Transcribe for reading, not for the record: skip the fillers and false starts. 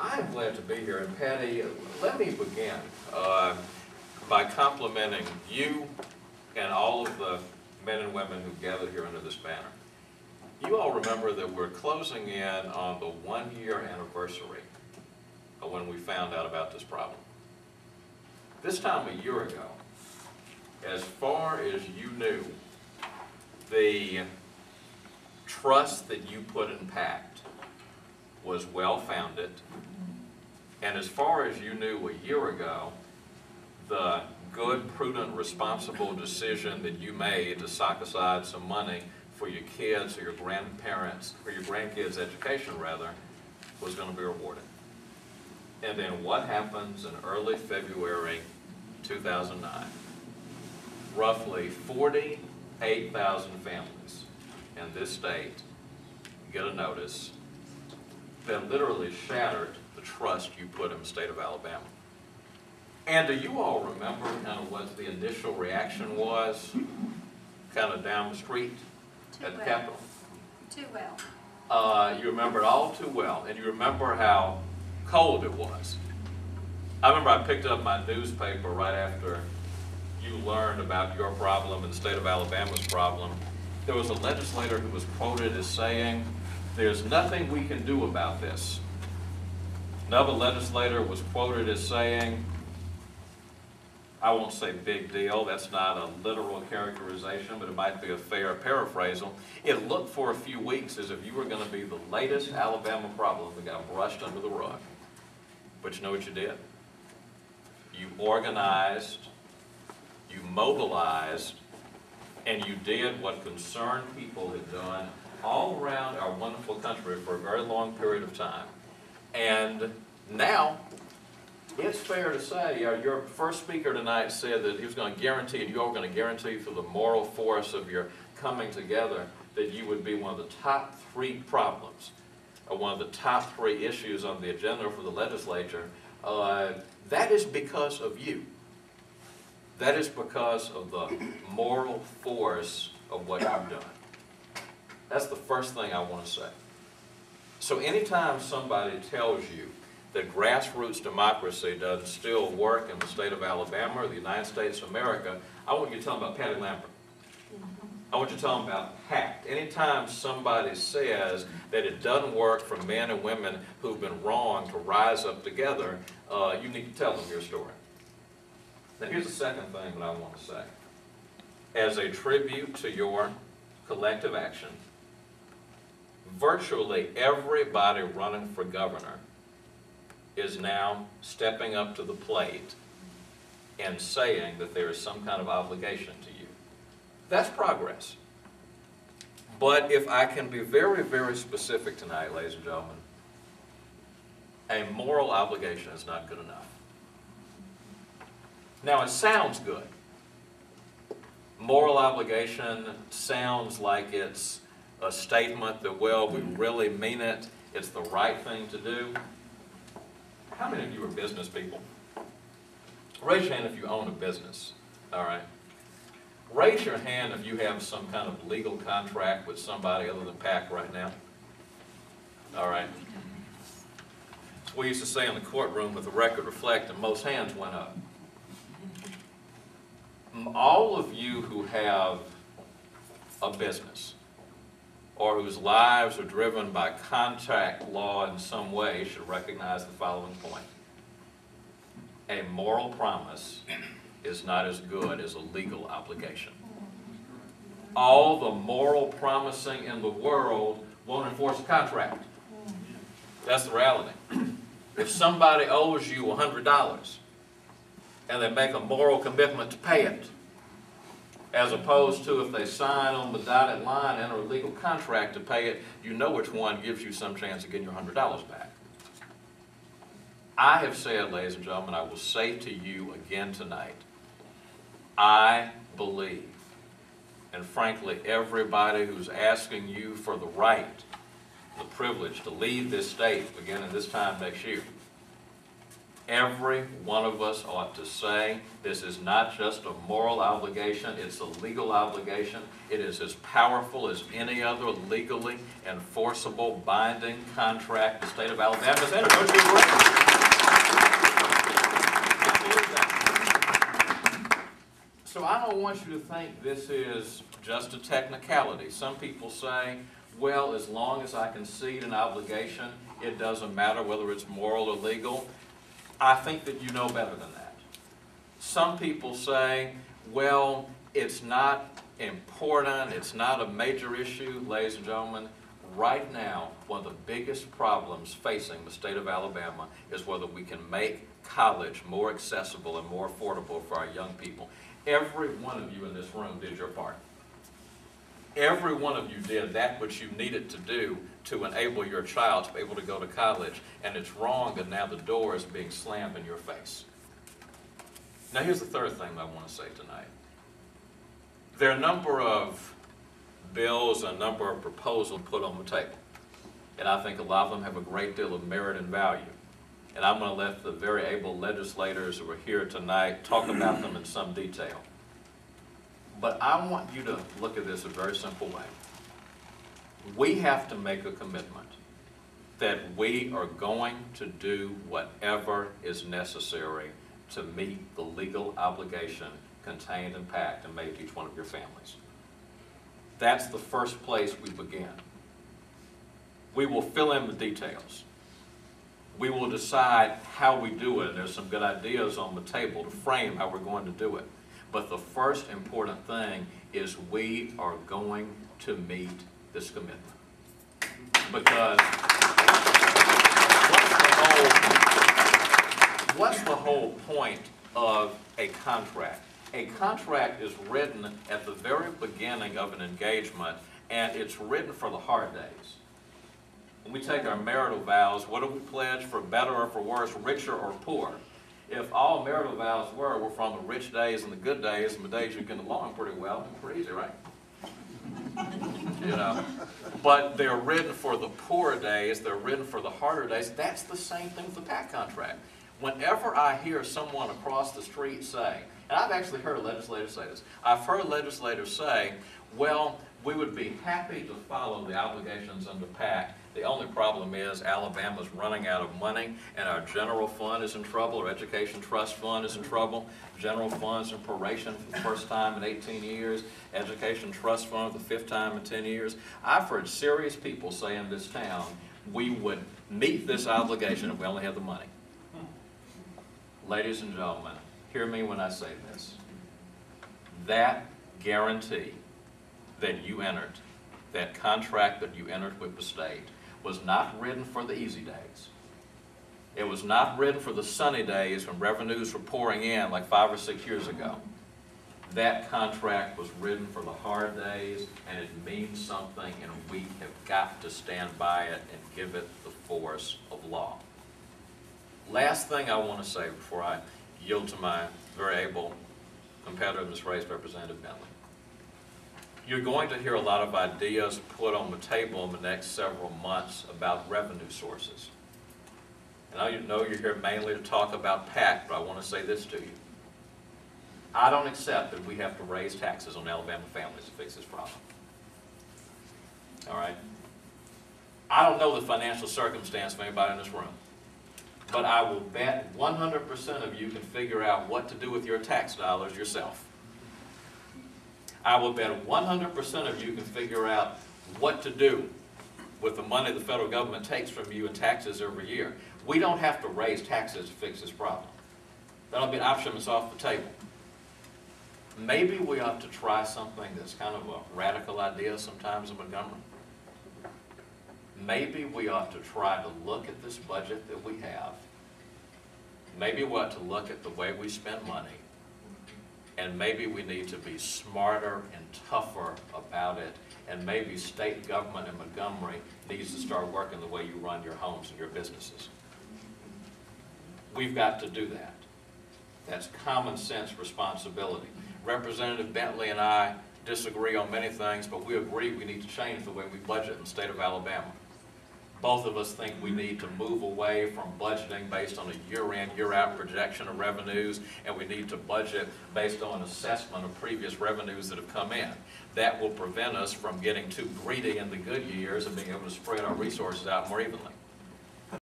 I'm glad to be here, and Patty, let me begin by complimenting you and all of the men and women who gathered here under this banner. You all remember that we're closing in on the 1-year anniversary of when we found out about this problem. This time a year ago, as far as you knew, the trust that you put in PACT was well-founded, and as far as you knew a year ago, the good, prudent, responsible decision that you made to sock aside some money for your kids or your grandparents, or your grandkids' education rather, was going to be rewarded. And then what happens in early February 2009? Roughly 48,000 families in this state get a notice that literally shattered the trust you put in the state of Alabama. And do you all remember kind of what the initial reaction was, kind of down the street at the Capitol? Too well. You remember it all too well, and you remember how cold it was. I remember I picked up my newspaper right after you learned about your problem and the state of Alabama's problem. There was a legislator who was quoted as saying, "There's nothing we can do about this." Another legislator was quoted as saying, I won't say big deal, that's not a literal characterization, but it might be a fair paraphrasal. It looked for a few weeks as if you were going to be the latest Alabama problem that got brushed under the rug. But you know what you did? You organized, you mobilized, and you did what concerned people had done all around our wonderful country for a very long period of time. And now, it's fair to say, your first speaker tonight said that he was going to guarantee, and you all were going to guarantee through the moral force of your coming together, that you would be one of the top 3 problems, or one of the top 3 issues on the agenda for the legislature. That is because of you. That is because of the moral force of what you've done. That's the first thing I want to say. So anytime somebody tells you that grassroots democracy doesn't still work in the state of Alabama or the United States of America, I want you to tell them about Patty Lambert. I want you to tell them about PACT. Anytime somebody says that it doesn't work for men and women who've been wronged to rise up together, you need to tell them your story. Now here's the second thing that I want to say. As a tribute to your collective action, virtually everybody running for governor is now stepping up to the plate and saying that there is some kind of obligation to you. That's progress. But if I can be very, very specific tonight, ladies and gentlemen, a moral obligation is not good enough. Now, it sounds good. Moral obligation sounds like it's a statement that, well, we really mean it, it's the right thing to do. How many of you are business people? Raise your hand if you own a business, all right? Raise your hand if you have some kind of legal contract with somebody other than PAC right now. All right. As we used to say in the courtroom with the record reflecting, most hands went up. All of you who have a business or whose lives are driven by contract law in some way should recognize the following point. A moral promise is not as good as a legal obligation. All the moral promising in the world won't enforce a contract. That's the reality. If somebody owes you $100 and they make a moral commitment to pay it, as opposed to if they sign on the dotted line and enter a legal contract to pay it, you know which one gives you some chance of getting your $100 back. I have said, ladies and gentlemen, I will say to you again tonight, I believe, and frankly, everybody who's asking you for the right, the privilege to lead this state beginning this time next year, Every one of us ought to say, this is not just a moral obligation, it's a legal obligation. It is as powerful as any other legally enforceable binding contract the state of Alabama has entered. Don't you agree? So I don't want you to think this is just a technicality. Some people say, well, as long as I concede an obligation, it doesn't matter whether it's moral or legal. I think that you know better than that. Some people say, well, it's not important, it's not a major issue. Ladies and gentlemen, right now, one of the biggest problems facing the state of Alabama is whether we can make college more accessible and more affordable for our young people. Every one of you in this room did your part. Every one of you did that which you needed to do to enable your child to be able to go to college, and it's wrong that now the door is being slammed in your face. Now here's the third thing that I want to say tonight. There are a number of bills, a number of proposals put on the table, and I think a lot of them have a great deal of merit and value. And I'm going to let the very able legislators who are here tonight talk about them in some detail. But I want you to look at this a very simple way. We have to make a commitment that we are going to do whatever is necessary to meet the legal obligation contained in PACT and made to each one of your families. That's the first place we begin. We will fill in the details. We will decide how we do it. There's some good ideas on the table to frame how we're going to do it. But the first important thing is we are going to meet this commitment. Because what's the whole point of a contract? A contract is written at the very beginning of an engagement, and it's written for the hard days. When we take our marital vows, what do we pledge? For better or for worse, richer or poor? If all marital vows were from the rich days and the good days and the days you get along pretty well, it's pretty easy, right? You know, but they're written for the poor days, they're written for the harder days. That's the same thing with the PACT contract. Whenever I hear someone across the street say, and I've actually heard legislators say this, I've heard legislators say, well, we would be happy to follow the obligations under PACT. The only problem is Alabama's running out of money, and our general fund is in trouble, our education trust fund is in trouble. General fund's in proration for the first time in 18 years. Education trust fund for the 5th time in 10 years. I've heard serious people say in this town, we would meet this obligation if we only had the money. Ladies and gentlemen, hear me when I say this. That guarantee that you entered, that contract that you entered with the state, was not written for the easy days. It was not written for the sunny days when revenues were pouring in like 5 or 6 years ago. That contract was written for the hard days, and it means something, and we have got to stand by it and give it the force of law. Last thing I want to say before I yield to my very able competitor in this race, Representative Bentley. You're going to hear a lot of ideas put on the table in the next several months about revenue sources. And I know you're here mainly to talk about PACT, but I want to say this to you. I don't accept that we have to raise taxes on Alabama families to fix this problem. All right? I don't know the financial circumstance of anybody in this room, but I will bet 100% of you can figure out what to do with your tax dollars yourself. I will bet 100% of you can figure out what to do with the money the federal government takes from you in taxes every year. We don't have to raise taxes to fix this problem. That'll be an option that's off the table. Maybe we ought to try something that's kind of a radical idea sometimes in Montgomery. Maybe we ought to try to look at this budget that we have. Maybe we ought to look at the way we spend money. And maybe we need to be smarter and tougher about it. And maybe state government in Montgomery needs to start working the way you run your homes and your businesses. We've got to do that. That's common sense responsibility. Representative Bentley and I disagree on many things, but we agree we need to change the way we budget in the state of Alabama. both of us think we need to move away from budgeting based on a year-in, year-out projection of revenues, and we need to budget based on assessment of previous revenues that have come in. That will prevent us from getting too greedy in the good years and being able to spread our resources out more evenly.